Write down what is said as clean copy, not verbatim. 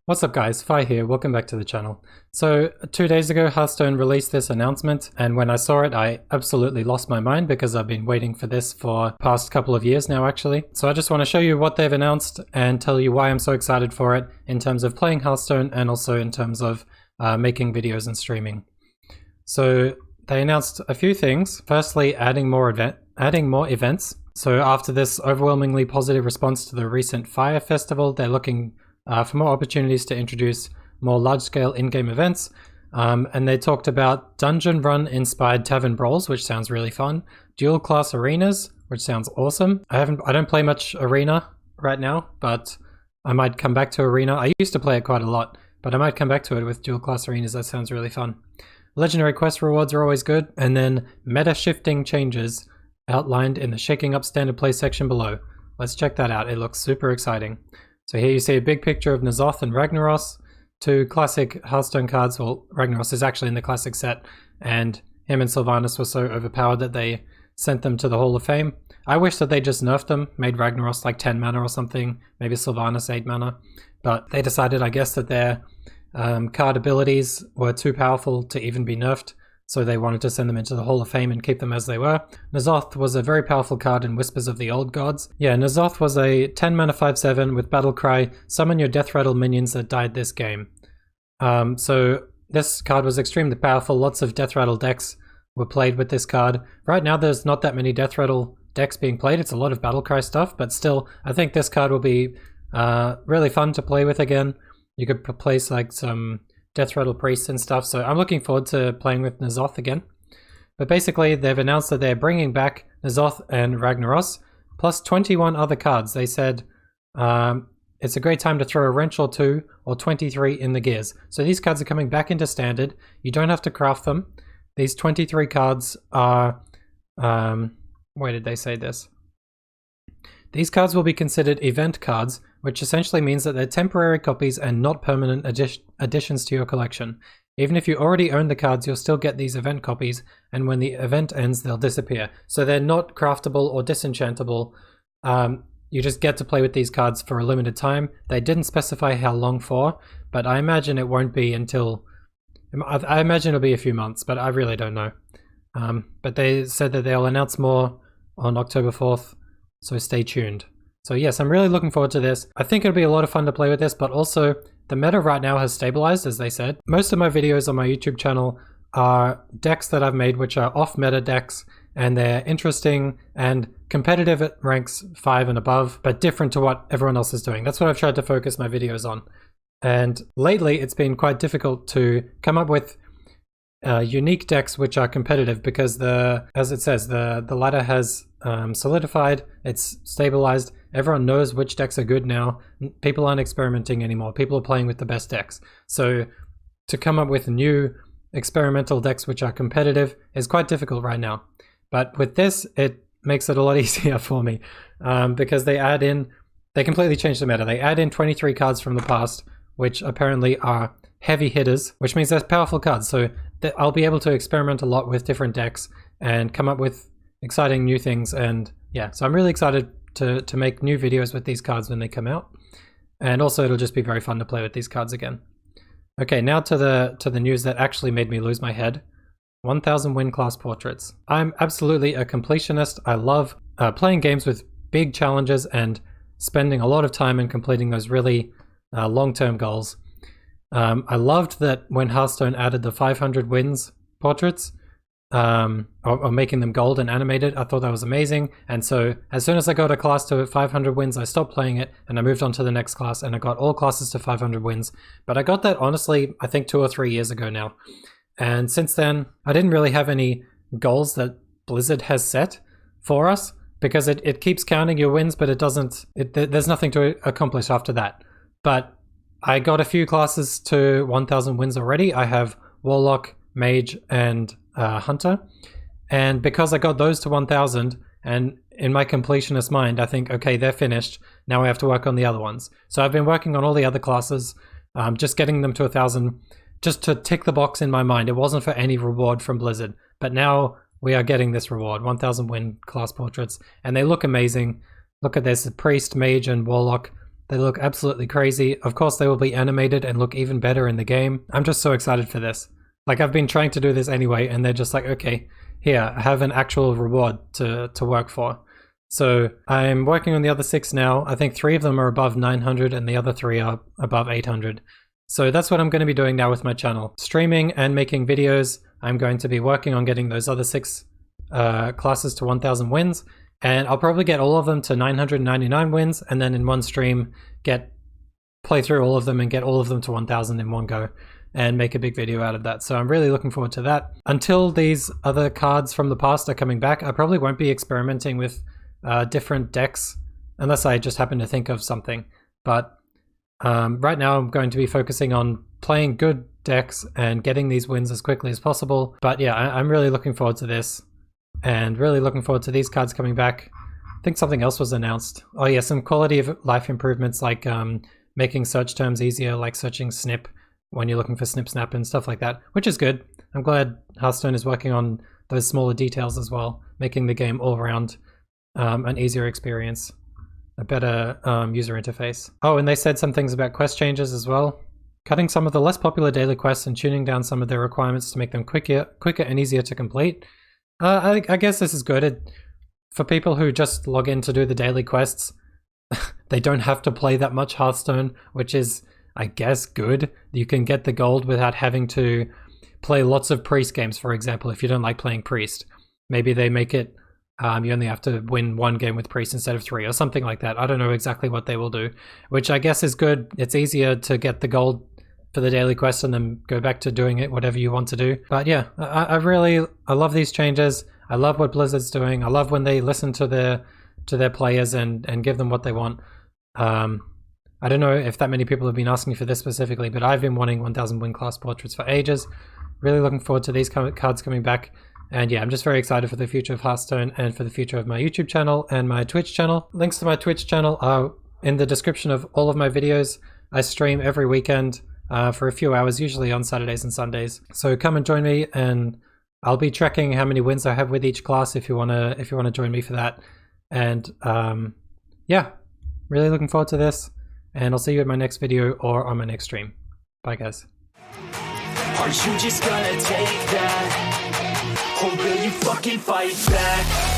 What's up guys, Fi here, welcome back to the channel. So 2 days ago Hearthstone released this announcement, and when I saw it I absolutely lost my mind because I've been waiting for this for the past couple of years now actually. So I just want to show you what they've announced and tell you why I'm so excited for it in terms of playing Hearthstone and also in terms of making videos and streaming. So they announced a few things. Firstly, adding more events. So after this overwhelmingly positive response to the recent Fire Festival, they're looking for more opportunities to introduce more large-scale in-game events. And they talked about dungeon run-inspired tavern brawls, which sounds really fun. Dual-class arenas, which sounds awesome. I don't play much arena right now, but I might come back to arena. I used to play it quite a lot, but I might come back to it with dual-class arenas. That sounds really fun. Legendary quest rewards are always good. And then meta-shifting changes outlined in the Shaking Up Standard Play section below. Let's check that out. It looks super exciting. So here you see a big picture of N'Zoth and Ragnaros, two classic Hearthstone cards. Well, Ragnaros is actually in the classic set, and him and Sylvanas were so overpowered that they sent them to the Hall of Fame. I wish that they just nerfed them, made Ragnaros like 10 mana or something, maybe Sylvanas 8 mana, but they decided, I guess, that their card abilities were too powerful to even be nerfed, so they wanted to send them into the Hall of Fame and keep them as they were. N'Zoth was a very powerful card in Whispers of the Old Gods. Yeah, N'Zoth was a 10 mana 5/7 with Battle Cry, summon your Death Rattle minions that died this game. So this card was extremely powerful. Lots of Death Rattle decks were played with this card. Right now there's not that many Death Rattle decks being played. It's a lot of Battle Cry stuff, but still, I think this card will be really fun to play with again. You could place like some Death Rattle Priests and stuff, so I'm looking forward to playing with N'Zoth again. But basically, they've announced that they're bringing back N'Zoth and Ragnaros, plus 21 other cards. They said it's a great time to throw a wrench or two, or 23 in the gears. So these cards are coming back into Standard. You don't have to craft them. These 23 cards are... where did they say this? These cards will be considered event cards, which essentially means that they're temporary copies and not permanent additions to your collection. Even if you already own the cards, you'll still get these event copies, and when the event ends, they'll disappear. So they're not craftable or disenchantable. You just get to play with these cards for a limited time. They didn't specify how long for, but I imagine it won't be until... I imagine it'll be a few months, but I really don't know. But they said that they'll announce more on October 4th, so stay tuned. So yes, I'm really looking forward to this. I think it'll be a lot of fun to play with this, but also the meta right now has stabilized, as they said. Most of my videos on my YouTube channel are decks that I've made which are off-meta decks, and they're interesting and competitive at ranks 5 and above, but different to what everyone else is doing. That's what I've tried to focus my videos on. And lately, it's been quite difficult to come up with unique decks which are competitive because as it says, the ladder has solidified, it's stabilized, everyone knows which decks are good now, people aren't experimenting anymore, people are playing with the best decks. So to come up with new experimental decks which are competitive is quite difficult right now. But with this, it makes it a lot easier for me because they completely changed the meta. They add in 23 cards from the past, which apparently are heavy hitters, which means they're powerful cards. So I'll be able to experiment a lot with different decks and come up with exciting new things. And yeah, so I'm really excited to make new videos with these cards when they come out. And also it'll just be very fun to play with these cards again. Okay, now to the news that actually made me lose my head. 1000 win class portraits. I'm absolutely a completionist. I love playing games with big challenges and spending a lot of time in completing those really long-term goals. I loved that when Hearthstone added the 500 wins portraits, or making them gold and animated. I thought that was amazing. And so as soon as I got a class to 500 wins, I stopped playing it and I moved on to the next class, and I got all classes to 500 wins. But I got that honestly, I think 2 or 3 years ago now. And since then, I didn't really have any goals that Blizzard has set for us, because it keeps counting your wins, but there's nothing to accomplish after that. But I got a few classes to 1000 wins already. I have Warlock, Mage, and Hunter. And because I got those to 1000, and in my completionist mind, I think, okay, they're finished. Now I have to work on the other ones. So I've been working on all the other classes, just getting them to 1000, just to tick the box in my mind. It wasn't for any reward from Blizzard. But now we are getting this reward, 1000 win class portraits. And they look amazing. Look at this, Priest, Mage, and Warlock. They look absolutely crazy. Of course, they will be animated and look even better in the game. I'm just so excited for this. Like, I've been trying to do this anyway, and they're just like, okay, here, have an actual reward to work for. So I'm working on the other 6 now. I think 3 of them are above 900 and the other 3 are above 800. So that's what I'm going to be doing now with my channel. Streaming and making videos. I'm going to be working on getting those other 6 classes to 1000 wins. And I'll probably get all of them to 999 wins, and then in one stream play through all of them and get all of them to 1000 in one go and make a big video out of that. So I'm really looking forward to that. Until these other cards from the past are coming back, I probably won't be experimenting with different decks unless I just happen to think of something. But right now I'm going to be focusing on playing good decks and getting these wins as quickly as possible. But yeah, I'm really looking forward to this. And really looking forward to these cards coming back. I think something else was announced. Oh yeah, some quality of life improvements like making search terms easier, like searching snip when you're looking for snip snap and stuff like that, which is good. I'm glad Hearthstone is working on those smaller details as well, making the game all around an easier experience, a better user interface. Oh, and they said some things about quest changes as well. Cutting some of the less popular daily quests and tuning down some of their requirements to make them quicker and easier to complete. I guess this is good. For people who just log in to do the daily quests, they don't have to play that much Hearthstone, which is, I guess, good. You can get the gold without having to play lots of priest games, for example, if you don't like playing priest. Maybe they make it, you only have to win 1 game with priest instead of 3 or something like that. I don't know exactly what they will do, which I guess is good. It's easier to get the gold for the daily quest and then go back to doing it whatever you want to do. But yeah, I love these changes. I love what Blizzard's doing. I love when they listen to their players and give them what they want. I don't know if that many people have been asking for this specifically, but I've been wanting 1000 win class portraits for ages. Really looking forward to these cards coming back. And yeah, I'm just very excited for the future of Hearthstone and for the future of my YouTube channel and my Twitch channel. Links to my Twitch channel are in the description of all of my videos. I stream every weekend for a few hours, usually on Saturdays and Sundays. So come and join me, and I'll be tracking how many wins I have with each class if you wanna join me for that. And yeah, really looking forward to this, and I'll see you in my next video or on my next stream. Bye guys. Are you just gonna take that? Or will you fucking fight back?